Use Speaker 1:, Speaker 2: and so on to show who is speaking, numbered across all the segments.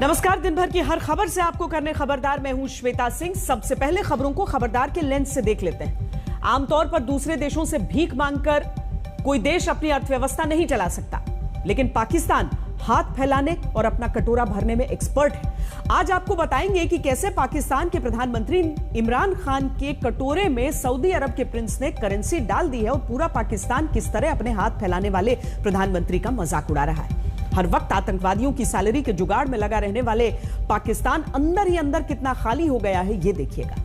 Speaker 1: नमस्कार। दिन भर की हर खबर से आपको करने खबरदार, मैं हूं श्वेता सिंह। सबसे पहले खबरों को खबरदार के लेंस से देख लेते हैं। आमतौर पर दूसरे देशों से भीख मांगकर कोई देश अपनी अर्थव्यवस्था नहीं चला सकता, लेकिन पाकिस्तान हाथ फैलाने और अपना कटोरा भरने में एक्सपर्ट है। आज आपको बताएंगे कि कैसे पाकिस्तान के प्रधानमंत्री इमरान खान के कटोरे में सऊदी अरब के प्रिंस ने करेंसी डाल दी है और पूरा पाकिस्तान किस तरह अपने हाथ फैलाने वाले प्रधानमंत्री का मजाक उड़ा रहा है। हर वक्त आतंकवादियों की सैलरी के जुगाड़ में लगा रहने वाले पाकिस्तान अंदर ही अंदर कितना खाली हो गया है, ये देखिएगा।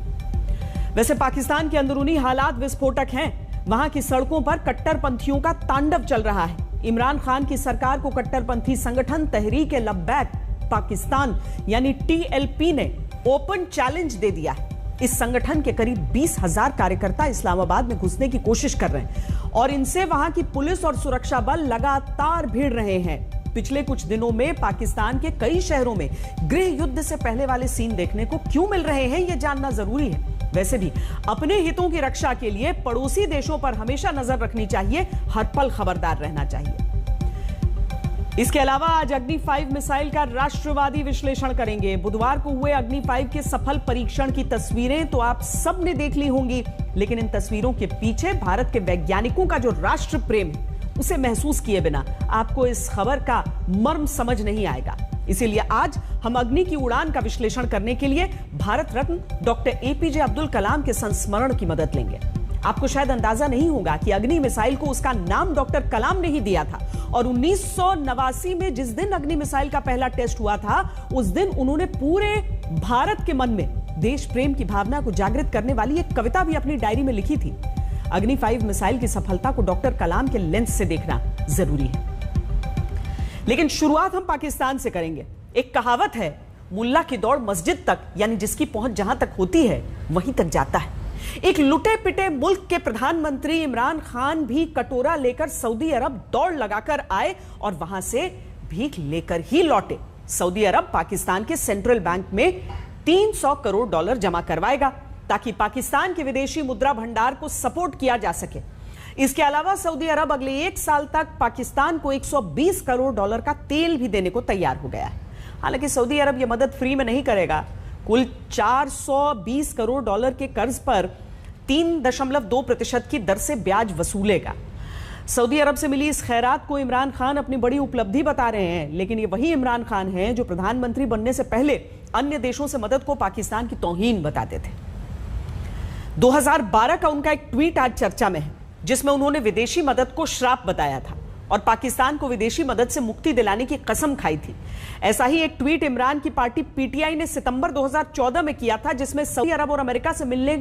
Speaker 1: वैसे पाकिस्तान के अंदरूनी हालात विस्फोटक हैं। वहां की सड़कों पर कट्टरपंथियों का तांडव चल रहा है। इमरान खान की सरकार को कट्टरपंथी संगठन तहरीक लब्बैक पाकिस्तान यानी TLP ने ओपन चैलेंज दे दिया है। इस संगठन के करीब 20,000 कार्यकर्ता इस्लामाबाद में घुसने की कोशिश कर रहे हैं और इनसे वहां की पुलिस और सुरक्षा बल लगातार भिड़ रहे हैं। पिछले कुछ दिनों में पाकिस्तान के कई शहरों में गृह युद्ध से पहले वाले सीन देखने को क्यों मिल रहे हैं, यह जानना जरूरी है। वैसे भी अपने हितों की रक्षा के लिए पड़ोसी देशों पर हमेशा नजर रखनी चाहिए, हर पल खबरदार रहना चाहिए। इसके अलावा आज अग्नि 5 मिसाइल का राष्ट्रवादी विश्लेषण करेंगे। बुधवार को हुए अग्नि 5 के सफल परीक्षण की तस्वीरें तो आप सब ने देख ली होंगी, लेकिन इन तस्वीरों के पीछे भारत के वैज्ञानिकों का जो राष्ट्र प्रेम है उसे महसूस किए बिना आपको इस खबर का मर्म समझ नहीं आएगा। इसीलिए आज हम अग्नि की उड़ान का विश्लेषण करने के लिए भारत रत्न डॉक्टर APJ अब्दुल कलाम के संस्मरण की मदद लेंगे। आपको शायद अंदाजा नहीं होगा कि अग्नि मिसाइल को उसका नाम डॉक्टर कलाम ने ही दिया था और 1989 में जिस दिन अग्नि मिसाइल का पहला टेस्ट हुआ था, उस दिन उन्होंने पूरे भारत के मन में देश प्रेम की भावना को जागृत करने वाली एक कविता भी अपनी डायरी में लिखी थी। अग्नि 5 मिसाइल की सफलता को डॉक्टर कलाम के लेंस से देखना जरूरी है। लेकिन शुरुआत हम पाकिस्तान से करेंगे। एक कहावत है, मुल्ला की दौड़ मस्जिद तक, यानी जिसकी पहुंच जहां तक होती है वहीं तक जाता है। एक लुटे पिटे मुल्क के प्रधानमंत्री इमरान खान भी कटोरा लेकर सऊदी अरब दौड़ लगाकर आए और वहां से भीख लेकर ही लौटे। सऊदी अरब पाकिस्तान के सेंट्रल बैंक में $300 करोड़ जमा करवाएगा ताकि पाकिस्तान के विदेशी मुद्रा भंडार को सपोर्ट किया जा सके। इसके अलावा सऊदी अरब अगले 1 साल तक पाकिस्तान को $120 करोड़ का तेल भी देने को तैयार हो गया है। हालांकि सऊदी अरब यह मदद फ्री में नहीं करेगा। कुल $420 करोड़ के कर्ज पर 3.2% की दर से ब्याज वसूलेगा। सऊदी अरब से मिली इस खैरात को इमरान खान अपनी बड़ी उपलब्धि बता रहे हैं, लेकिन ये वही इमरान खान हैं जो प्रधानमंत्री बनने से पहले अन्य देशों से मदद को पाकिस्तान की तौहीन बताते थे। 2012 का उनका एक ट्वीट आज चर्चा में है, जिसमें उन्होंने विदेशी मदद को श्राप बताया था और पाकिस्तान को विदेशी मदद से मुक्ति दिलाने की कसम खाई थी। ऐसा ही एक ट्वीट इमरान की पार्टी PTI ने सितंबर 2014 में किया था, जिसमें सऊदी अरब और अमेरिका से मिलने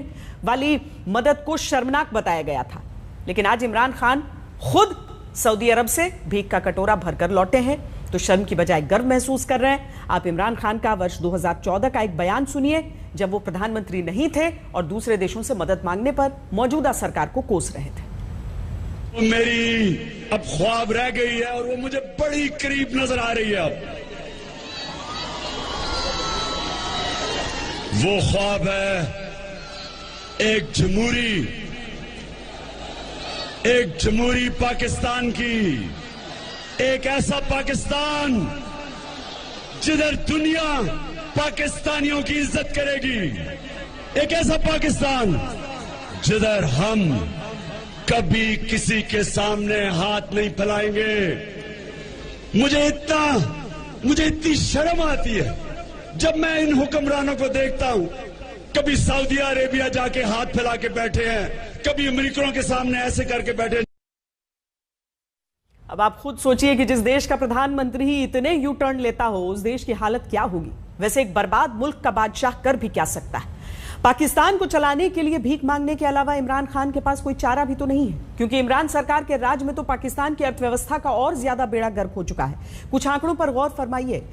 Speaker 1: वाली मदद को शर्मनाक बताया गया था। लेकिन आज इमरान खान खुद सऊदी अरब से भीख का कटोरा भरकर लौटे हैं तो शर्म की बजाय गर्व महसूस कर रहे हैं। आप इमरान खान का वर्ष 2014 का एक बयान सुनिए, जब वो प्रधानमंत्री नहीं थे और दूसरे देशों से मदद मांगने पर मौजूदा सरकार को कोस रहे थे।
Speaker 2: मेरी अब ख्वाब रह गई है और वो मुझे बड़ी करीब नजर आ रही है। अब वो ख्वाब है एक जमहूरी पाकिस्तान की, एक ऐसा पाकिस्तान जिधर दुनिया पाकिस्तानियों की इज्जत करेगी, एक ऐसा पाकिस्तान जिधर हम कभी किसी के सामने हाथ नहीं फैलाएंगे। मुझे इतनी शर्म आती है जब मैं इन हुक्मरानों को देखता हूं। कभी सऊदी अरेबिया जाके हाथ फैला के बैठे हैं, कभी अमेरिकनों के सामने ऐसे करके बैठे।
Speaker 1: अब आप खुद सोचिए कि जिस देश का प्रधानमंत्री ही इतने यू टर्न लेता हो, उस देश की हालत क्या होगी। वैसे एक बर्बाद मुल्क का बादशाह कर भी क्या सकता है। पाकिस्तान को चलाने के लिए भीख मांगने के अलावा इमरान खान के पास कोई चारा भी तो नहीं है, क्योंकि इमरान सरकार के राज में तो पाकिस्तान की अर्थव्यवस्था का और ज्यादा बेड़ा गर्क हो चुका है। कुछ आंकड़ों पर गौर फरमाइए।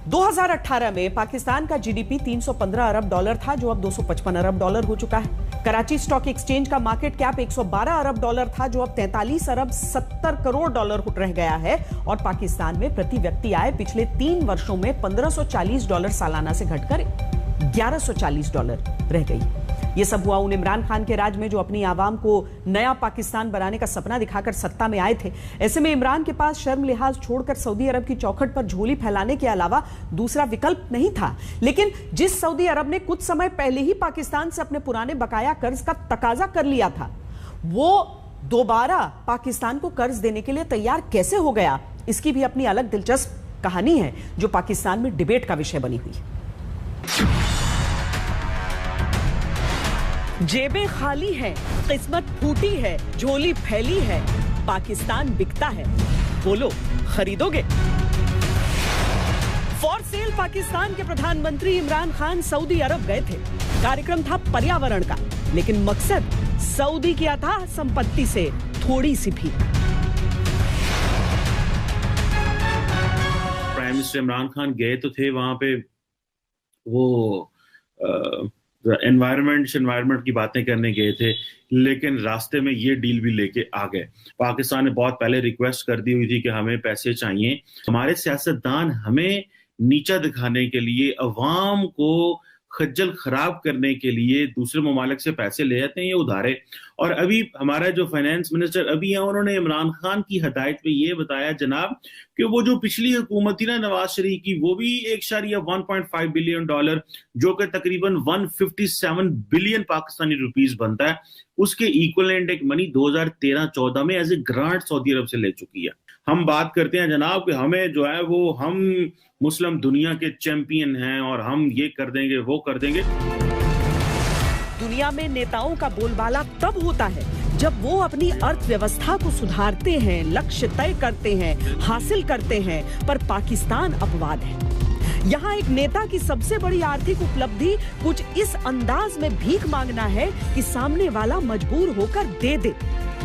Speaker 1: 2018 में पाकिस्तान का GDP $315 अरब था, जो अब $255 अरब हो चुका है। कराची स्टॉक एक्सचेंज का मार्केट कैप $112 अरब था, जो अब $43 अरब 70 करोड़ रह गया है। और पाकिस्तान में प्रति व्यक्ति आय पिछले 3 वर्षों में $1540 सालाना से घटकर $1140 रह गई। ये सब हुआ उन इमरान खान के राज में जो अपनी आवाम को नया पाकिस्तान बनाने का सपना दिखाकर सत्ता में आए थे। ऐसे में इमरान के पास शर्म लिहाज छोड़कर सऊदी अरब की चौखट पर झोली फैलाने के अलावा दूसरा विकल्प नहीं था। लेकिन जिस सऊदी अरब ने कुछ समय पहले ही पाकिस्तान से अपने पुराने बकाया कर्ज का तकाजा कर लिया था, वो दोबारा पाकिस्तान को कर्ज देने के लिए तैयार कैसे हो गया, इसकी भी अपनी अलग दिलचस्प कहानी है जो पाकिस्तान में डिबेट का विषय बनी हुई है। जेबें खाली हैं, किस्मत फूटी है, झोली फैली है, पाकिस्तान बिकता है, बोलो खरीदोगे? फॉर सेल पाकिस्तान के प्रधानमंत्री इमरान खान सऊदी अरब गए थे। कार्यक्रम था पर्यावरण का, लेकिन मकसद सऊदी की अथाह संपत्ति से थोड़ी सी भी।
Speaker 3: प्राइम मिनिस्टर इमरान खान गए तो थे वहां पे, वो एनवायरनमेंट की बातें करने गए थे, लेकिन रास्ते में ये डील भी लेके आ गए। पाकिस्तान ने बहुत पहले रिक्वेस्ट कर दी हुई थी कि हमें पैसे चाहिए। हमारे सियासतदान हमें नीचा दिखाने के लिए, अवाम को खज्जल खराब करने के लिए दूसरे ममालिक से पैसे ले आते हैं, ये उधारे। और अभी हमारा जो फाइनेंस मिनिस्टर अभी है, उन्होंने इमरान खान की हदायत में ये बताया जनाब कि वो जो पिछली हुकूमत थी ना नवाज शरीफ की, वो भी 1.5 बिलियन डॉलर, जो कि तकरीबन 157 बिलियन पाकिस्तानी रुपीस बनता है, उसके इक्विवेलेंट एक मनी 2013-14 में एज ए ग्रांट सऊदी अरब से ले चुकी है। हम बात करते हैं जनाब कि हमें जो है वो, हम मुस्लिम दुनिया के चैंपियन हैं और हम ये कर देंगे वो कर देंगे।
Speaker 1: दुनिया में नेताओं का बोलबाला तब होता है जब वो अपनी अर्थव्यवस्था को सुधारते हैं, लक्ष्य तय करते हैं, हासिल करते हैं, पर पाकिस्तान अपवाद है। यहाँ एक नेता की सबसे बड़ी आर्थिक उपलब्धि कुछ इस अंदाज में भीख मांगना है कि सामने वाला मजबूर होकर दे दे,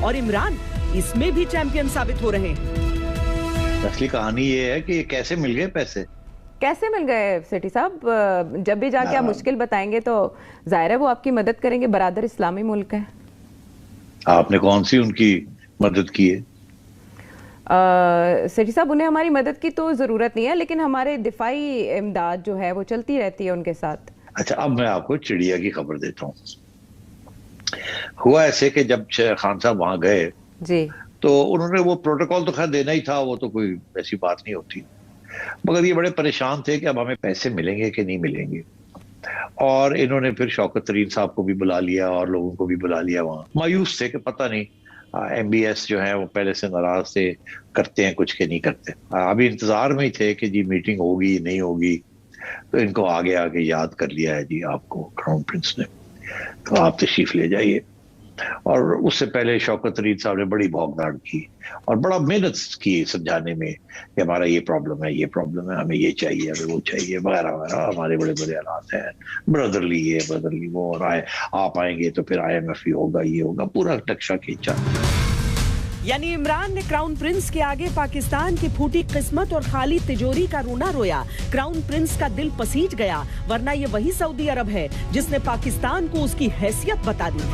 Speaker 1: और इमरान इसमें भी चैंपियन साबित हो रहे हैं।
Speaker 4: असली कहानी ये है कि कैसे मिल गए पैसे,
Speaker 5: कैसे मिल गए सेठी साहब? जब भी जाके आप मुश्किल बताएंगे तो जाहिर है वो आपकी मदद करेंगे, बरादर इस्लामी मुल्क है।
Speaker 4: आपने कौन सी उनकी मदद की है?
Speaker 5: सेठी साहब, उन्हें हमारी मदद की तो जरूरत नहीं है, लेकिन हमारे दिफाई इमदाद जो है वो चलती रहती है उनके साथ।
Speaker 4: अच्छा, अब मैं आपको चिड़िया की खबर देता हूँ। हुआ ऐसे कि जब खान साहब वहां गए
Speaker 5: जी, तो
Speaker 4: उन्होंने वो प्रोटोकॉल तो खैर देना ही था, वो तो कोई ऐसी बात नहीं होती, मगर ये बड़े परेशान थे कि अब हमें पैसे मिलेंगे कि नहीं मिलेंगे। और इन्होंने फिर शौकत तरीन साहब को भी बुला लिया और लोगों को भी बुला लिया। वहाँ मायूस थे कि पता नहीं MBS जो है वो पहले से नाराज से करते हैं कुछ के नहीं करते। अभी इंतजार में ही थे कि जी मीटिंग होगी नहीं होगी, तो इनको आगे आगे याद कर लिया है जी आपको क्राउन प्रिंस ने, तो आप तशरीफ ले जाइए। और उससे पहले शौकत तरीन साहब ने बड़ी भौंकनाट की और बड़ा मेहनत की समझाने में कि हमारा ये प्रॉब्लम है, ये प्रॉब्लम है, हमें ये चाहिए, हमें वो चाहिए, वगैरह वगैरह, हमारे बड़े बड़े हालात हैं, ब्रदरली ये ब्रदरली वो, और आप आएंगे तो फिर IMF ही होगा, ये होगा, पूरा नक्शा खींचा।
Speaker 1: यानी इमरान ने क्राउन प्रिंस के आगे पाकिस्तान की फूटी किस्मत और खाली तिजोरी का रोना रोया। क्राउन प्रिंस का दिल पसीज गया, वरना ये वही सऊदी अरब है जिसने पाकिस्तान को उसकी हैसियत बता दी।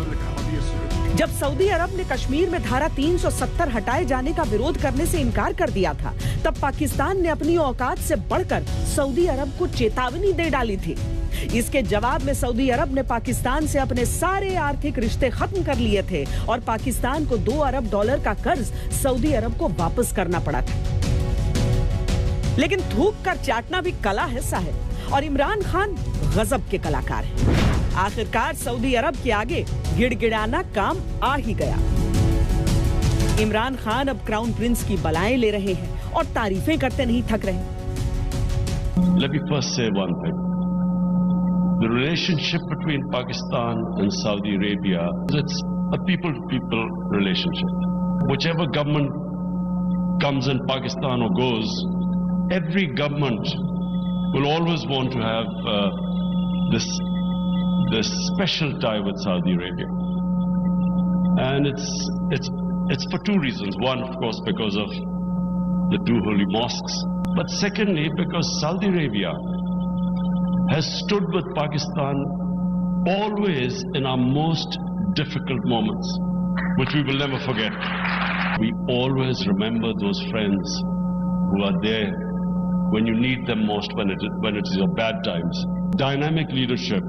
Speaker 1: जब सऊदी अरब ने कश्मीर में धारा 370 हटाए जाने का विरोध करने से इनकार कर दिया था, तब पाकिस्तान ने अपनी औकात से बढ़कर सऊदी अरब को चेतावनी दे डाली थी। इसके जवाब में सऊदी अरब ने पाकिस्तान से अपने सारे आर्थिक रिश्ते खत्म कर लिए थे और पाकिस्तान को $2 अरब का कर्ज सऊदी अरब को वापस करना पड़ा था। लेकिन थूक कर चाटना भी कला है साहब, और इमरान खान गजब के कलाकार हैं। आखिरकार सऊदी अरब के आगे गिड़गिड़ाना काम आ ही गया। इमरान खान अब क्राउन प्रिंस की बलाएं ले रहे हैं और तारीफें करते नहीं थक रहे।
Speaker 6: Let me first say one thing. The relationship between Pakistan and Saudi Arabia, it's a people-to-people relationship. Whichever government comes in Pakistan or goes, every government will always want to have this special tie with Saudi Arabia. And it's for two reasons. One, of course, because of the two holy mosques. But secondly, because Saudi Arabia has stood with Pakistan always in our most difficult moments, which we will never forget. We always remember those friends who are there when you need them most, when it is your bad times. Dynamic leadership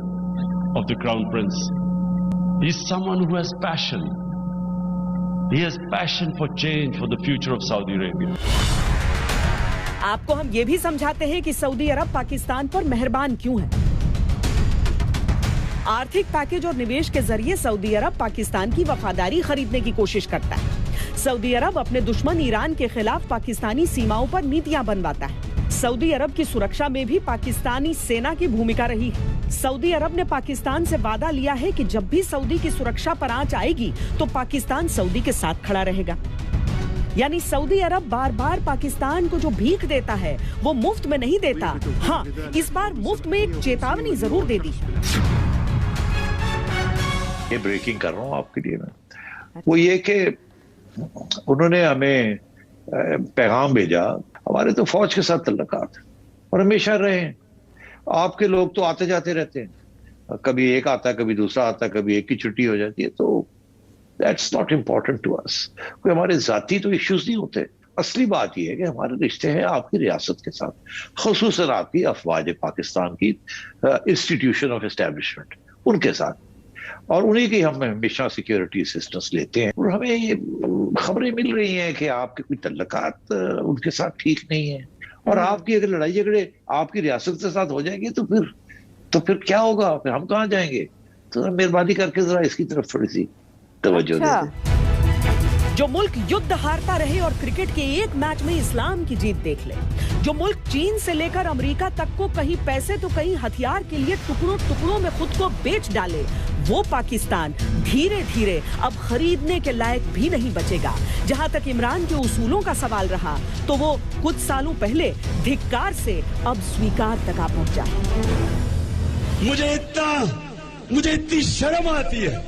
Speaker 6: of the Crown Prince He's someone who has passion. He has passion for change, for the future of Saudi Arabia.
Speaker 1: आपको हम ये भी समझाते हैं कि Saudi अरब पाकिस्तान पर मेहरबान क्यों है। आर्थिक पैकेज और निवेश के जरिए सऊदी अरब पाकिस्तान की वफादारी खरीदने की कोशिश करता है। सऊदी अरब अपने दुश्मन ईरान के खिलाफ पाकिस्तानी सीमाओं पर नीतियां बनवाता है। सऊदी अरब की सुरक्षा में भी पाकिस्तानी सेना की भूमिका रही है। सऊदी अरब ने पाकिस्तान से वादा लिया है कि जब भी सऊदी की सुरक्षा पर आंच आएगी तो पाकिस्तान सऊदी के साथ खड़ा रहेगा। यानी सऊदी अरब बार बार पाकिस्तान को जो भीख देता है वो मुफ्त में नहीं देता। हाँ, इस बार मुफ्त में एक चेतावनी जरूर दे दी।
Speaker 4: ये ब्रेकिंग कर रहा हूँ आपके लिए मैं, वो ये कि उन्होंने हमें पैगाम भेजा, हमारे तो फौज के साथ तल्लुकात और हमेशा रहे हैं। आपके लोग तो आते जाते रहते हैं, कभी एक आता है, कभी दूसरा आता है, कभी एक की छुट्टी हो जाती है, तो that's not important to us. कोई हमारे जाती तो इश्यूज नहीं होते। असली बात यह है कि हमारे रिश्ते हैं आपकी रियासत के साथ, खुसूसन आपकी अफवाज पाकिस्तान की इंस्टीट्यूशन ऑफ एस्टेब्लिशमेंट, उनके साथ, और उन्हीं की हम हमेशा सिक्योरिटी असिस्टेंस लेते हैं। और हमें ये खबरें मिल रही हैं कि आपके कोई तल्लुकात उनके साथ ठीक नहीं है, और आपकी अगर लड़ाई झगड़े आपकी रियासत के साथ हो जाएंगे तो फिर क्या होगा, फिर हम कहाँ जाएंगे? तो मेहरबानी करके जरा इसकी तरफ थोड़ी सी तवज्जो दे दें।
Speaker 1: जो मुल्क युद्ध हारता रहे और क्रिकेट के एक मैच में इस्लाम की जीत देख ले, जो मुल्क चीन से लेकर अमेरिका तक को कहीं पैसे तो कहीं हथियार के लिए टुकड़ों टुकड़ों में खुद को बेच डाले, वो पाकिस्तान धीरे धीरे अब खरीदने के लायक भी नहीं बचेगा। जहां तक इमरान के उसूलों का सवाल रहा तो वो कुछ सालों पहले धिक्कार से अब स्वीकार तक आ पहुंचा है।
Speaker 2: मुझे इतनी शर्म आती है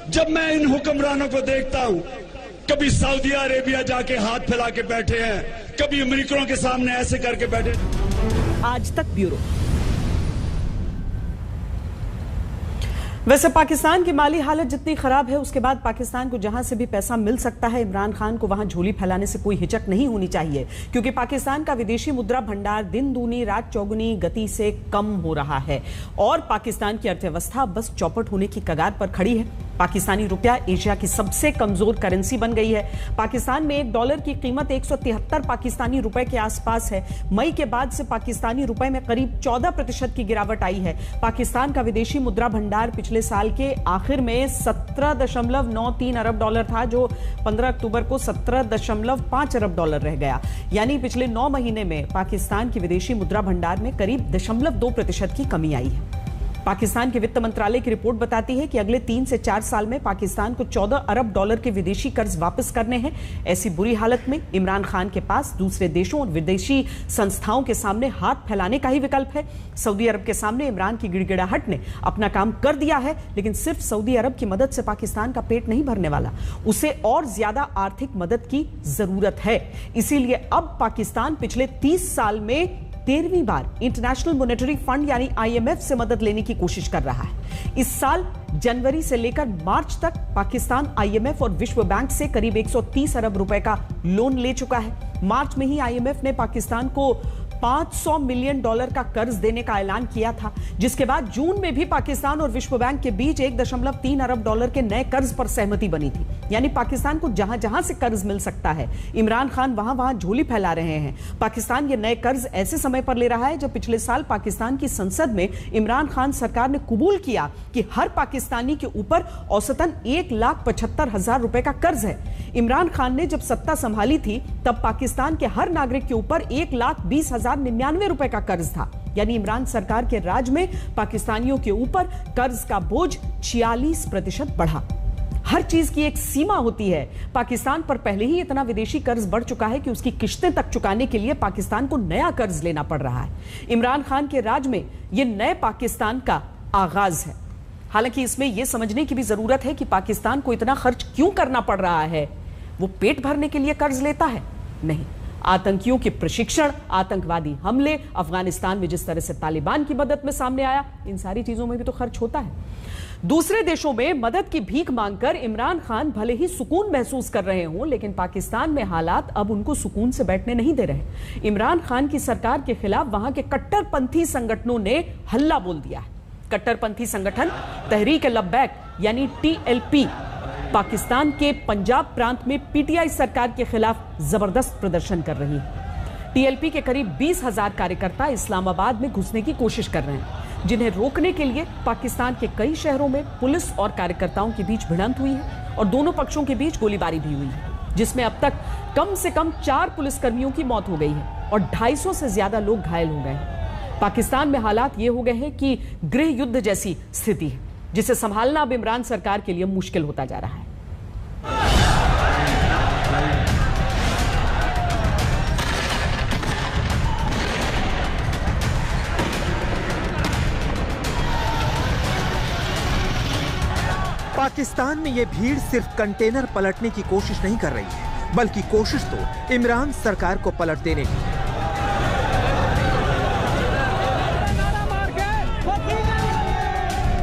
Speaker 2: जब मैं इन हुक्मरानों को देखता हूं। कभी सऊदी अरेबिया जाके हाथ फैला के बैठे हैं, कभी अमेरिकनों के सामने ऐसे करके बैठे।
Speaker 1: आज तक ब्यूरो। वैसे पाकिस्तान की माली हालत जितनी खराब है, उसके बाद पाकिस्तान को जहां से भी पैसा मिल सकता है, इमरान खान को वहां झोली फैलाने से कोई हिचक नहीं होनी चाहिए, क्योंकि पाकिस्तान का विदेशी मुद्रा भंडार दिन दूनी रात चौगुनी गति से कम हो रहा है और पाकिस्तान की अर्थव्यवस्था बस चौपट होने की कगार पर खड़ी है। पाकिस्तानी रुपया एशिया की सबसे कमजोर करेंसी बन गई है। पाकिस्तान में $1 की कीमत 173 पाकिस्तानी रुपए के आसपास है। मई के बाद से पाकिस्तानी रुपए में करीब 14% की गिरावट आई है। पाकिस्तान का विदेशी मुद्रा भंडार पिछले साल के आखिर में $17.93 अरब था, जो 15 अक्टूबर को $17.5 अरब रह गया। यानी पिछले 9 महीने में पाकिस्तान की विदेशी मुद्रा भंडार में करीब 0.2% की कमी आई है। पाकिस्तान के वित्त मंत्रालय की रिपोर्ट बताती है कि अगले 3 से 4 साल में पाकिस्तान को $14 अरब के विदेशी कर्ज वापस करने हैं। ऐसी बुरी हालत में इमरान खान के पास दूसरे देशों और विदेशी संस्थाओं के सामने हाथ फैलाने का ही विकल्प है। सऊदी अरब के सामने इमरान की गिड़गिड़ाहट ने अपना काम कर दिया है, लेकिन सिर्फ सऊदी अरब की मदद से पाकिस्तान का पेट नहीं भरने वाला, उसे और ज्यादा आर्थिक मदद की जरूरत है। इसीलिए अब पाकिस्तान पिछले 30 साल में 13वीं बार इंटरनेशनल मॉनेटरी फंड यानी IMF से मदद लेने की कोशिश कर रहा है। इस साल जनवरी से लेकर मार्च तक पाकिस्तान IMF और विश्व बैंक से करीब 130 अरब रुपए का लोन ले चुका है। मार्च में ही IMF ने पाकिस्तान को $500 मिलियन का कर्ज देने का ऐलान किया था, जिसके बाद जून में भी पाकिस्तान और विश्व बैंक के बीच $1.3 अरब के नए कर्ज पर सहमति बनी थी। यानी पाकिस्तान को जहां जहां से कर्ज मिल सकता है, इमरान खान वहां वहां झोली फैला रहे हैं। पाकिस्तान ये नए कर्ज ऐसे समय पर ले रहा है जब पिछले साल पाकिस्तान की संसद में इमरान खान सरकार ने कबूल किया कि हर पाकिस्तानी के ऊपर औसतन 1,75,000 रुपए का कर्ज है। इमरान खान ने जब सत्ता संभाली थी तब पाकिस्तान के हर नागरिक के ऊपर 1,20,099 रुपए का कर्ज था। यानी इमरान सरकार के राज में पाकिस्तानियों के ऊपर कर्ज का बोझ 46% बढ़ा। हर चीज की एक सीमा होती है। पाकिस्तान पर पहले ही इतना विदेशी कर्ज बढ़ चुका है कि उसकी किश्तें तक चुकाने के लिए पाकिस्तान को नया कर्ज लेना पड़ रहा है। इमरान खान के राज में यह नए पाकिस्तान का आगाज है। हालांकि इसमें यह समझने की भी जरूरत है कि पाकिस्तान को इतना खर्च क्यों करना पड़ रहा है। वो पेट भरने के लिए कर्ज लेता है? नहीं। आतंकियों के प्रशिक्षण, आतंकवादी हमले, अफगानिस्तान में जिस तरह से तालिबान की मदद में सामने आया, इन सारी चीजों में भी तो खर्च होता है। दूसरे देशों में मदद की भीख मांगकर इमरान खान भले ही सुकून महसूस कर रहे हों, लेकिन पाकिस्तान में हालात अब उनको सुकून से बैठने नहीं दे रहे। इमरान खान की सरकार के खिलाफ वहां के कट्टरपंथी संगठनों ने हल्ला बोल दिया है। कट्टरपंथी संगठन तहरीक लब्बैक यानी TLP पाकिस्तान के पंजाब प्रांत में पीटीआई सरकार के खिलाफ जबरदस्त प्रदर्शन कर रही है। TLP के करीब 20,000 कार्यकर्ता इस्लामाबाद में घुसने की कोशिश कर रहे हैं, जिन्हें रोकने के लिए पाकिस्तान के कई शहरों में पुलिस और कार्यकर्ताओं के बीच भिड़ंत हुई है और दोनों पक्षों के बीच गोलीबारी भी हुई है, जिसमें अब तक कम से कम 4 पुलिसकर्मियों की मौत हो गई है और 250 से ज्यादा लोग घायल हो गए हैं। पाकिस्तान में हालात ये हो गए हैं कि गृह युद्ध जैसी स्थिति है, जिसे संभालना अब इमरान सरकार के लिए मुश्किल होता जा रहा है।
Speaker 7: पाकिस्तान में ये भीड़ सिर्फ कंटेनर पलटने की कोशिश नहीं कर रही है, बल्कि कोशिश तो इमरान सरकार को पलट देने की है।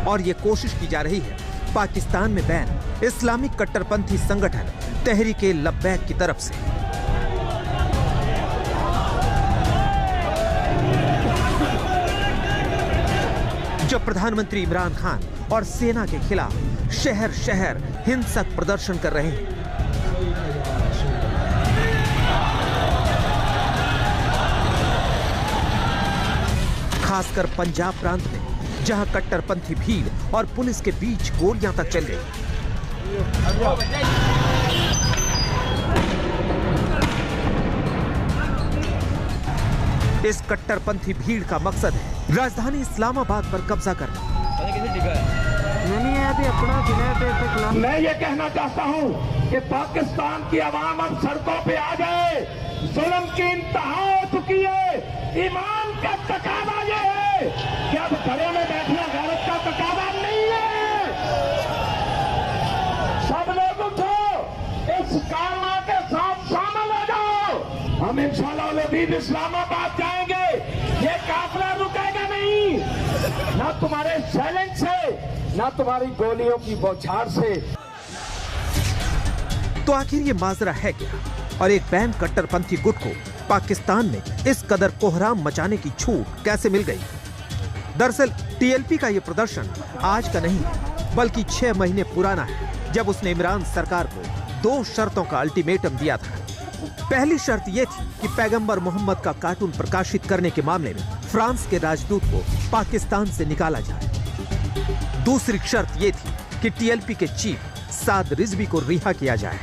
Speaker 7: और ये कोशिश की जा रही है पाकिस्तान में बैन इस्लामिक कट्टरपंथी संगठन तहरीके लब्बैक की तरफ से। जब प्रधानमंत्री इमरान खान और सेना के खिलाफ शहर शहर हिंसक प्रदर्शन कर रहे हैं, खासकर पंजाब प्रांत में, जहां कट्टरपंथी भीड़ और पुलिस के बीच गोलियां तक चल गई। इस कट्टरपंथी भीड़ का मकसद है राजधानी इस्लामाबाद पर कब्जा करना।
Speaker 8: मैं ये कहना चाहता हूं कि पाकिस्तान की आवाम अब सड़कों पे आ जाए। जुल्म की इंतहा हो चुकी है। ईमान का तकाजा ये है कि अब घरों में बैठना गैरत का तकाजा नहीं है। सब लोग उठो, इस कारमा के साथ शामिल हो जाओ। हम इंशाअल्लाह इस्लामाबाद जाएंगे, ये काफिला रुकेगा नहीं, ना तुम्हारे चैलेंज से, ना तुम्हारी गोलियों की बौछार से।
Speaker 7: तो आखिर ये माजरा है क्या, और एक बैन कट्टरपंथी गुट को पाकिस्तान में इस कदर कोहराम मचाने की छूट कैसे मिल गई? दरअसल TLP का ये प्रदर्शन आज का नहीं है, बल्कि 6 महीने पुराना है, जब उसने इमरान सरकार को 2 शर्तों का अल्टीमेटम दिया था। पहली शर्त यह थी कि पैगंबर मोहम्मद का कार्टून प्रकाशित करने के मामले में फ्रांस के राजदूत को पाकिस्तान से निकाला जाए। दूसरी शर्त यह थी कि TLP के चीफ साद रिजवी को रिहा किया जाए,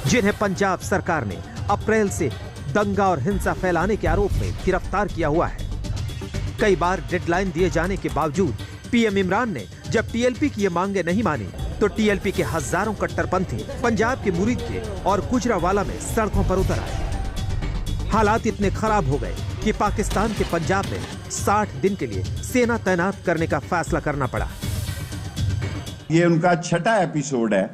Speaker 7: जिन्हें पंजाब सरकार ने अप्रैल से दंगा और हिंसा फैलाने के आरोप में गिरफ्तार किया हुआ है। कई बार डेडलाइन दिए जाने के बावजूद PM इमरान ने जब TLP की ये मांगे नहीं मानी, तो TLP के हजारों कट्टरपंथी पंजाब के मुरीद के और गुजरावाला में सड़कों पर उतर आए। हालात इतने खराब हो गए कि पाकिस्तान के पंजाब में 60 दिन के लिए सेना तैनात करने का फैसला करना पड़ा।
Speaker 9: ये उनका 6ठा एपिसोड है,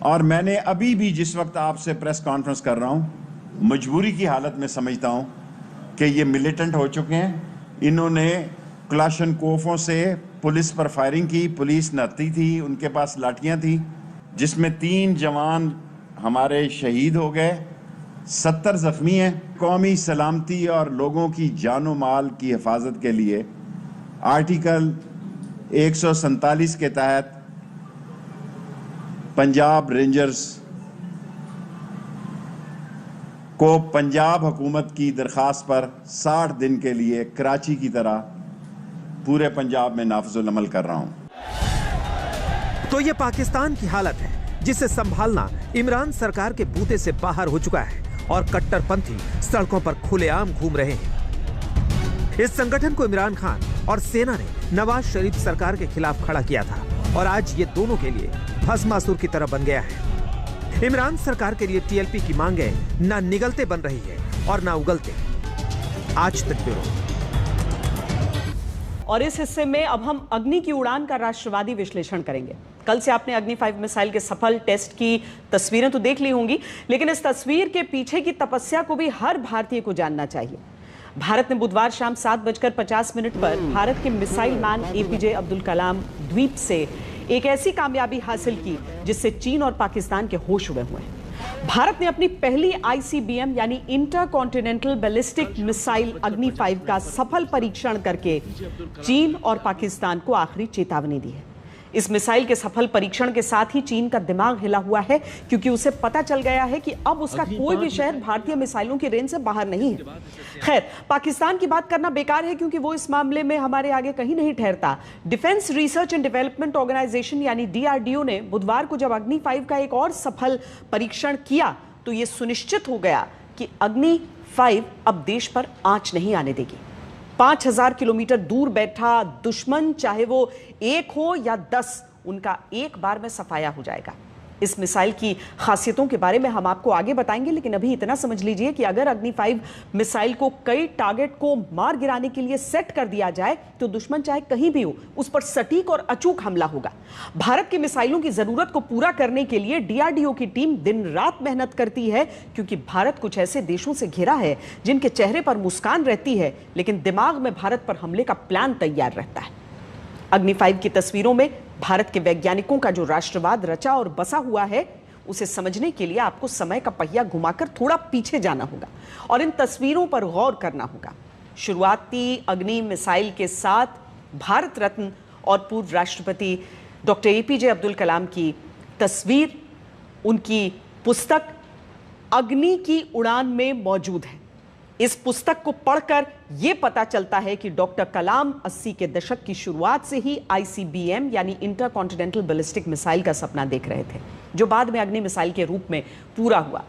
Speaker 9: और मैंने अभी भी जिस वक्त आपसे प्रेस कॉन्फ्रेंस कर रहा हूं, मजबूरी की हालत में समझता हूं कि ये मिलिटेंट हो चुके हैं। इन्होंने क्लाशनकोफों से पुलिस पर फायरिंग की, पुलिस नहाती थी, उनके पास लाठियां थी, जिसमें 3 जवान हमारे शहीद हो गए, 70 जख्मी हैं। कौमी सलामती और लोगों की जानो माल की हिफाजत के लिए आर्टिकल 147 के तहत पंजाब रेंजर्स को पंजाब हुकूमत की दरखास्त पर 60 दिन के लिए कराची की तरह पूरे पंजाब में नाफिजुल अमल कर रहा हूं।
Speaker 7: तो ये पाकिस्तान की हालत है, जिसे संभालना इमरान सरकार के बूते से बाहर हो चुका है और कट्टरपंथी सड़कों पर खुलेआम घूम रहे हैं। इस संगठन को इमरान खान और सेना ने नवाज शरीफ सरकार के खिलाफ खड़ा किया था, और आज ये दोनों के लिए भस्मासुर की तरह बन गया है। इमरान सरकार के लिए TLP की मांगे ना निगलते बन रही है और ना उगलते। आज तक ब्यूरो।
Speaker 1: और इस हिस्से में अब हम अग्नि की उड़ान का राष्ट्रवादी विश्लेषण करेंगे। कल से आपने अग्नि 5 मिसाइल के सफल टेस्ट की तस्वीरें तो देख ली होंगी, लेकिन इस तस्वीर के पीछे की तपस्या को भी हर भारतीय को जानना चाहिए। भारत ने बुधवार शाम 7:50 पर भारत के missile man APJ Abdul Kalam द्वीप से एक ऐसी कामयाबी हासिल की जिससे चीन और पाकिस्तान के होश उड़े हुए हैं। भारत ने अपनी पहली ICBM यानी इंटर कॉन्टिनेंटल बैलिस्टिक मिसाइल अग्नि 5 का सफल परीक्षण करके चीन और पाकिस्तान को आखिरी चेतावनी दी है। इस मिसाइल के सफल परीक्षण के साथ ही चीन का दिमाग हिला हुआ है, क्योंकि उसे पता चल गया है कि अब उसका कोई भी शहर भारतीय मिसाइलों की रेंज से बाहर नहीं है। खैर, पाकिस्तान की बात करना बेकार है, क्योंकि वो इस मामले में हमारे आगे कहीं नहीं ठहरता। Defence research and development organisation यानी DRDO ने बुधवार को जब अग्नि 5 का एक और सफल परीक्षण किया तो यह सुनिश्चित हो गया कि अग्नि 5 अब देश पर आंच नहीं आने देगी। 5000 किलोमीटर दूर बैठा दुश्मन, चाहे वो 1 हो या 10, उनका एक बार में सफाया हो जाएगा। इस मिसाइल की खासियतों के बारे में हम आपको आगे बताएंगे, लेकिन अभी इतना समझ लीजिए कि अगर अग्नि 5 मिसाइल को कई टारगेट को मार गिराने के लिए सेट कर दिया जाए तो दुश्मन चाहे कहीं भी हो, उस पर सटीक और अचूक हमला होगा। भारत की मिसाइलों की जरूरत को पूरा करने के लिए DRDO की टीम दिन रात मेहनत करती है, क्योंकि भारत कुछ ऐसे देशों से घिरा है जिनके चेहरे पर मुस्कान रहती है, लेकिन दिमाग में भारत पर हमले का प्लान तैयार रहता है। अग्नि 5 की तस्वीरों में भारत के वैज्ञानिकों का जो राष्ट्रवाद रचा और बसा हुआ है, उसे समझने के लिए आपको समय का पहिया घुमाकर थोड़ा पीछे जाना होगा और इन तस्वीरों पर गौर करना होगा। शुरुआती अग्नि मिसाइल के साथ भारत रत्न और पूर्व राष्ट्रपति डॉक्टर APJ अब्दुल कलाम की तस्वीर उनकी पुस्तक अग्नि की उड़ान में मौजूद है। इस पुस्तक को पढ़कर यह पता चलता है कि डॉक्टर कलाम 80 के दशक की शुरुआत से ही ICBM यानी इंटरकॉन्टिनेंटल बैलिस्टिक मिसाइल का सपना देख रहे थे, जो बाद में अग्नि मिसाइल के रूप में पूरा हुआ।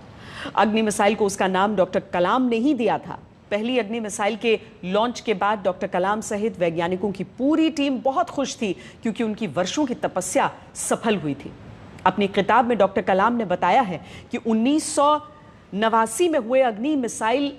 Speaker 1: अग्नि मिसाइल को उसका नाम डॉक्टर कलाम ने ही दिया था। पहली अग्नि मिसाइल के लॉन्च के बाद डॉक्टर कलाम सहित वैज्ञानिकों की पूरी टीम बहुत खुश थी, क्योंकि उनकी वर्षों की तपस्या सफल हुई थी। अपनी किताब में डॉक्टर कलाम ने बताया है कि 1989 में हुए अग्नि मिसाइल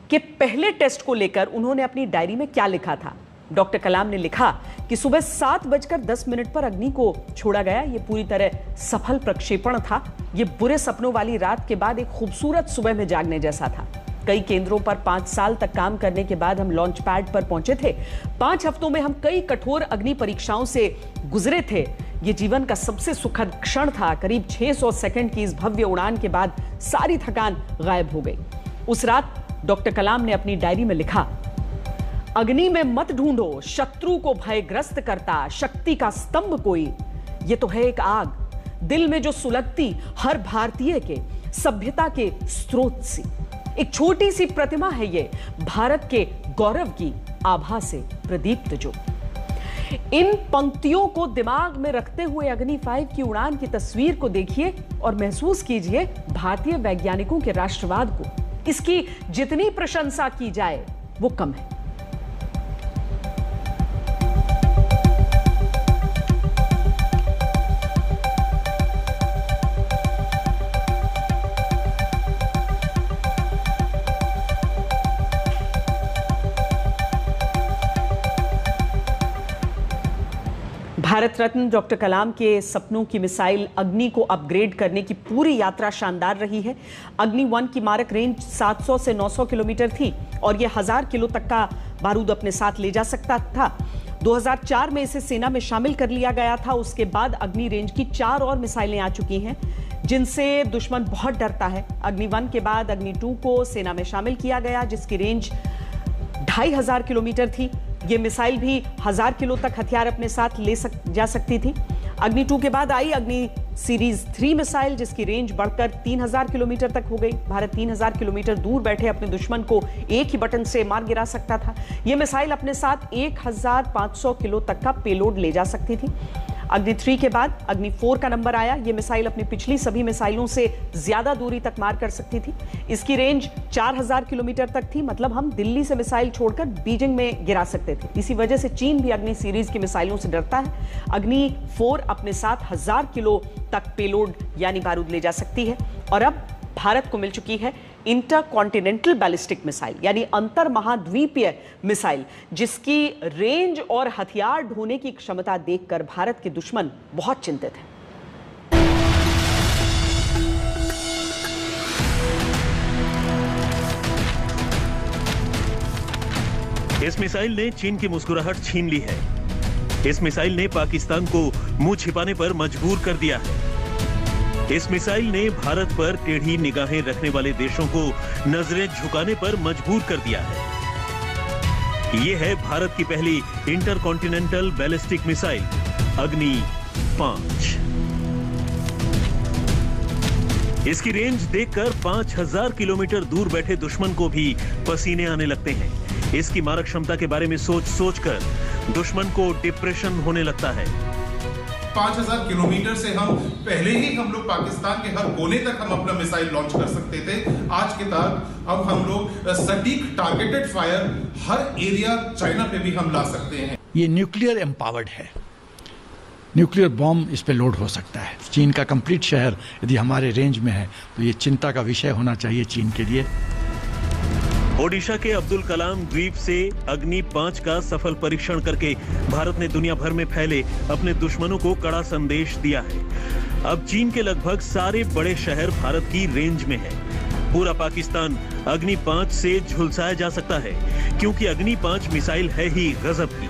Speaker 1: के पहले टेस्ट को लेकर उन्होंने अपनी डायरी में क्या लिखा था। डॉक्टर कलाम ने लिखा कि सुबह 7:10 पर अग्नि को छोड़ा गया। यह पूरी तरह सफल प्रक्षेपण था। यह बुरे सपनों वाली रात के बाद एक खूबसूरत सुबह में जागने जैसा था। कई केंद्रों पर 5 साल तक काम करने के बाद हम लॉन्च पैड पर पहुंचे थे। 5 हफ्तों में हम कई कठोर अग्नि परीक्षाओं से गुजरे थे। यह जीवन का सबसे सुखद क्षण था। करीब 600 सेकंड की इस भव्य उड़ान के बाद सारी थकान गायब हो गई। उस रात डॉक्टर कलाम ने अपनी डायरी में लिखा, अग्नि में मत ढूंढो शत्रु को भयग्रस्त करता शक्ति का स्तंभ कोई, ये तो है एक आग दिल में जो सुलगती हर भारतीय के सभ्यता के स्रोत सी। एक छोटी सी प्रतिमा है ये भारत के गौरव की आभा से प्रदीप्त जो। इन पंक्तियों को दिमाग में रखते हुए अग्नि 5 की उड़ान की तस्वीर को देखिए और महसूस कीजिए भारतीय वैज्ञानिकों के राष्ट्रवाद को। इसकी जितनी प्रशंसा की जाए वो कम है। भारत रत्न डॉक्टर कलाम के सपनों की मिसाइल अग्नि को अपग्रेड करने की पूरी यात्रा शानदार रही है। अग्नि 1 की मारक रेंज 700 से 900 किलोमीटर थी और यह 1000 किलो तक का बारूद अपने साथ ले जा सकता था। 2004 में इसे सेना में शामिल कर लिया गया था। उसके बाद अग्नि रेंज की 4 और मिसाइलें आ चुकी हैं, जिनसे दुश्मन बहुत डरता है। अग्नि 1 के बाद अग्नि 2 को सेना में शामिल किया गया, जिसकी रेंज 2500 किलोमीटर थी। ये मिसाइल भी 1000 किलो तक हथियार अपने साथ जा सकती थी। अग्नि 2 के बाद आई अग्नि सीरीज 3 मिसाइल, जिसकी रेंज बढ़कर 3000 किलोमीटर तक हो गई। भारत 3000 किलोमीटर दूर बैठे अपने दुश्मन को एक ही बटन से मार गिरा सकता था। यह मिसाइल अपने साथ 1500 किलो तक का पेलोड ले जा सकती थी। अग्नि 3 के बाद अग्नि 4 का नंबर आया। यह मिसाइल अपनी पिछली सभी मिसाइलों से ज्यादा दूरी तक मार कर सकती थी। इसकी रेंज 4000 किलोमीटर तक थी, मतलब हम दिल्ली से मिसाइल छोड़कर बीजिंग में गिरा सकते थे। इसी वजह से चीन भी अग्नि सीरीज की मिसाइलों से डरता है। अग्नि 4 अपने साथ 1000 किलो तक पेलोड यानी बारूद ले जा सकती है। और अब भारत को मिल चुकी है इंटरकॉन्टिनेंटल बैलिस्टिक मिसाइल यानी अंतर महाद्वीपीय मिसाइल, जिसकी रेंज और हथियार ढोने की क्षमता देखकर भारत के दुश्मन बहुत चिंतित हैं।
Speaker 10: इस मिसाइल ने चीन की मुस्कुराहट छीन ली है। इस मिसाइल ने पाकिस्तान को मुंह छिपाने पर मजबूर कर दिया है। इस मिसाइल ने भारत पर टेढ़ी निगाहें रखने वाले देशों को नजरें झुकाने पर मजबूर कर दिया है। ये है भारत की पहली इंटरकॉन्टिनेंटल बैलिस्टिक मिसाइल अग्नि 5। इसकी रेंज देखकर 5000 किलोमीटर दूर बैठे दुश्मन को भी पसीने आने लगते हैं। इसकी मारक क्षमता के बारे में सोच कर दुश्मन को डिप्रेशन होने लगता है।
Speaker 11: 5000 किलोमीटर से पहले ही हम लोग पाकिस्तान के हर कोने तक हम अपना मिसाइल लॉन्च कर सकते थे। आज के तक अब हम लोग सटीक टारगेटेड फायर हर एरिया चाइना पे भी हम ला सकते हैं।
Speaker 12: ये न्यूक्लियर एम्पावर्ड है, न्यूक्लियर बॉम्ब इस पे लोड हो सकता है। चीन का कंप्लीट शहर यदि हमारे रेंज में है तो ये चिंता का विषय होना चाहिए चीन के लिए।
Speaker 10: ओडिशा के अब्दुल कलाम द्वीप से अग्नि 5 का सफल परीक्षण करके भारत ने दुनिया भर में फैले अपने दुश्मनों को कड़ा संदेश दिया है। अब चीन के लगभग सारे बड़े शहर भारत की रेंज में है। पूरा पाकिस्तान अग्नि 5 से झुलसाया जा सकता है, क्योंकि अग्नि 5 मिसाइल है ही गजब की।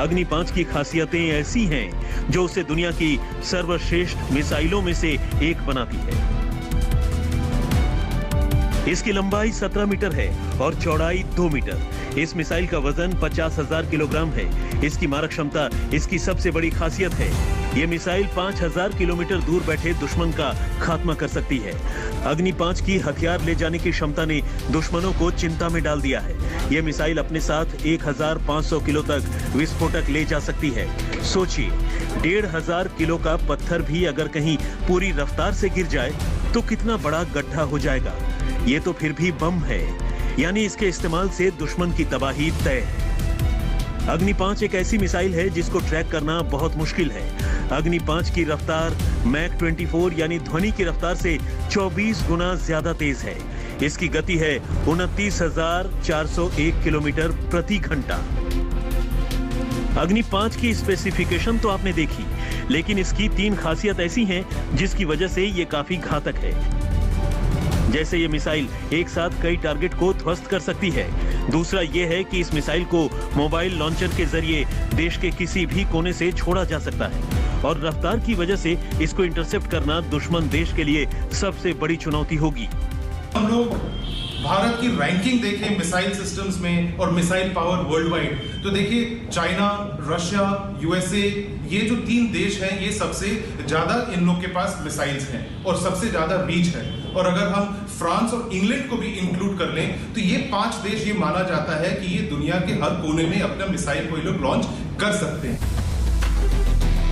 Speaker 10: अग्नि 5 की खासियतें ऐसी हैं जो उसे दुनिया की सर्वश्रेष्ठ मिसाइलों में से एक बनाती है। इसकी लंबाई 17 मीटर है और चौड़ाई 2 मीटर। इस मिसाइल का वजन 50,000 किलोग्राम है। इसकी मारक क्षमता इसकी सबसे बड़ी खासियत है। ये मिसाइल 5000 किलोमीटर दूर बैठे दुश्मन का खात्मा कर सकती है। अग्नि 5 की हथियार ले जाने की क्षमता ने दुश्मनों को चिंता में डाल दिया है। ये मिसाइल अपने साथ 1500 किलो तक विस्फोटक ले जा सकती है। सोचिए, 1500 किलो का पत्थर भी अगर कहीं पूरी रफ्तार से गिर जाए तो कितना बड़ा गड्ढा हो जाएगा। ये तो फिर भी बम है, यानी इसके इस्तेमाल से दुश्मन की तबाही तय है। अग्नि 5 एक ऐसी मिसाइल है जिसको ट्रैक करना बहुत मुश्किल है। अग्नि 5 की रफ्तार मैक 24 यानी ध्वनि की रफ्तार से 24 गुना ज्यादा तेज है। इसकी गति है 29,401 किलोमीटर प्रति घंटा। अग्नि 5 की स्पेसिफिकेशन तो आपने देखी, लेकिन इसकी 3 खासियत ऐसी हैं जिसकी वजह से ये काफी घातक है। जैसे ये मिसाइल एक साथ कई टारगेट को ध्वस्त कर सकती है। दूसरा ये है कि इस मिसाइल को मोबाइल लॉन्चर के जरिए देश के किसी भी कोने से छोड़ा जा सकता है, और रफ्तार की वजह से इसको इंटरसेप्ट करना दुश्मन देश के लिए सबसे बड़ी चुनौती होगी।
Speaker 11: हम लोग भारत की रैंकिंग देखें मिसाइल सिस्टम्स में और मिसाइल पावर वर्ल्ड वाइड, तो देखिए चाइना, रशिया, यूएसए, ये जो 3 देश हैं ये सबसे ज्यादा इन लोग के पास मिसाइल्स हैं और सबसे ज्यादा रीच है। और अगर हम फ्रांस और इंग्लैंड को भी इंक्लूड कर लें तो ये 5 देश ये माना जाता है कि ये दुनिया के हर कोने में अपना मिसाइल को ये लोग लॉन्च कर सकते हैं।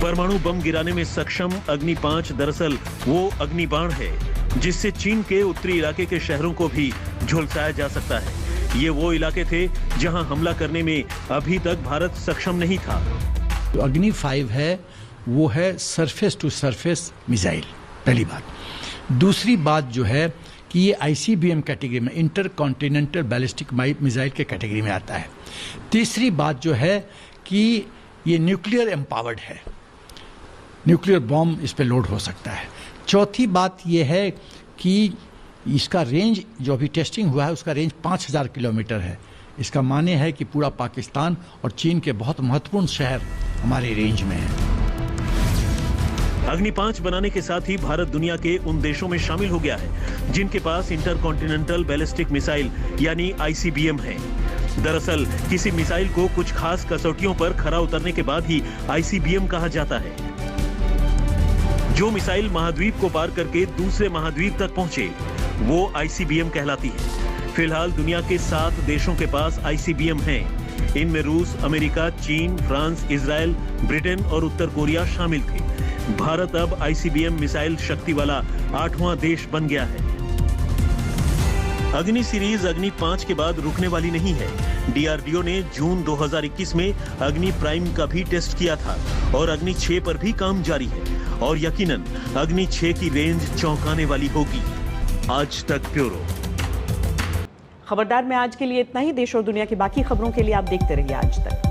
Speaker 10: परमाणु बम गिराने में सक्षम अग्नि 5 दरअसल वो अग्निबाण है जिससे चीन के उत्तरी इलाके के शहरों को भी झुलसाया जा सकता है। ये वो इलाके थे जहां हमला करने में अभी तक भारत सक्षम नहीं था।
Speaker 12: तो अग्नि 5 है वो है सरफेस टू सरफेस मिसाइल, पहली बात। दूसरी बात जो है कि ये ICBM कैटेगरी में, इंटर कॉन्टिनेंटल बैलिस्टिक मिसाइल के कैटेगरी में आता है। तीसरी बात जो है कि ये न्यूक्लियर एम्पावर्ड है, न्यूक्लियर बॉम्ब इस पे लोड हो सकता है। चौथी बात यह है कि इसका रेंज जो अभी टेस्टिंग हुआ है उसका रेंज 5000 किलोमीटर है। इसका माने है कि पूरा पाकिस्तान और चीन के बहुत महत्वपूर्ण शहर हमारे रेंज में है।
Speaker 10: अग्नि 5 बनाने के साथ ही भारत दुनिया के उन देशों में शामिल हो गया है जिनके पास इंटर कॉन्टिनेंटल बैलिस्टिक मिसाइल यानी ICBM है। दरअसल किसी मिसाइल को कुछ खास कसौटियों पर खरा उतरने के बाद ही ICBM कहा जाता है। जो मिसाइल महाद्वीप को पार करके दूसरे महाद्वीप तक पहुंचे वो ICBM कहलाती है। फिलहाल दुनिया के 7 देशों के पास ICBM हैं। इनमें रूस, अमेरिका, चीन, फ्रांस, इजराइल, ब्रिटेन और उत्तर कोरिया शामिल थे। भारत अब ICBM मिसाइल शक्ति वाला 8वां देश बन गया है। अग्नि सीरीज अग्नि 5 के बाद रुकने वाली नहीं है। DRDO ने जून 2021 में अग्नि प्राइम का भी टेस्ट किया था और अग्नि 6 पर भी काम जारी है और यकीनन अग्नि 6 की रेंज चौंकाने वाली होगी। आज तक ब्यूरो।
Speaker 1: खबरदार में आज के लिए इतना ही। देश और दुनिया की बाकी खबरों के लिए आप देखते रहिए आज तक।